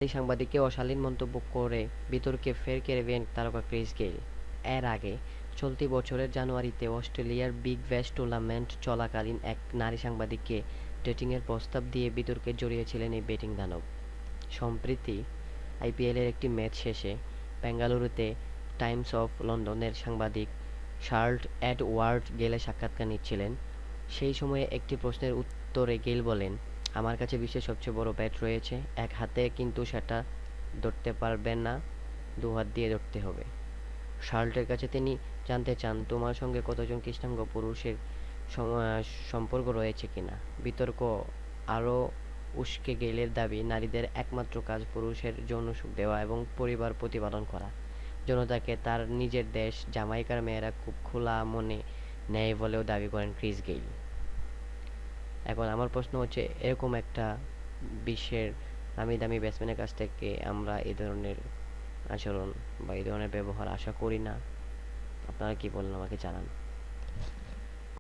এই সাংবাদিককে অশালীন মন্তব্য করে বিতর্কে ফের ক্যারিবিয়ান তারকা ক্রিস গেইল। এর আগে চলতি বছরের জানুয়ারিতে অস্ট্রেলিয়ার বিগ ব্যাশ টুর্নামেন্ট চলাকালীন এক নারী সাংবাদিককে ডেটিংয়ের প্রস্তাব দিয়ে বিতর্কে জড়িয়েছিলেন এই ব্যাটিং দানব। সম্প্রতি আইপিএলের একটি ম্যাচ শেষে বেঙ্গালুরুতে টাইমস অফ লন্ডনের সাংবাদিক শার্লট এডওয়ার্ড গেইলের সাক্ষাৎকার নিচ্ছিলেন। সেই সময়ে একটি প্রশ্নের উত্তরে গেইল বলেন, আমার কাছে বিশ্বের সবচেয়ে বড় ব্যাট রয়েছে, এক হাতে কিন্তু সেটা ধরতে পারবেন না, দু হাত দিয়ে ধরতে হবে। শার্লটের কাছে তিনি জানতে চান, তোমার সঙ্গে কতজন কৃষ্ণাঙ্গ পুরুষের সম্পর্ক রয়েছে কিনা। বিতর্ক আরও উস্কে গেইলের দাবি, নারীদের একমাত্র কাজ পুরুষের যৌন সুখ দেওয়া এবং পরিবার প্রতিপালন করা। জনতাকে তার নিজের দেশ জামাইকার মেয়েরা খুব খোলা মনে নেয় বলেও দাবি করেন ক্রিস গেইল। এখন আমার প্রশ্ন হচ্ছে, এরকম একটা বিশ্বের নামি দামি ব্যাটসম্যানের কাছ থেকে আমরা এই ধরনের আচরণ বা এই ধরনের ব্যবহার আশা করি না। আপনারা কি বলেন আমাকে জানান।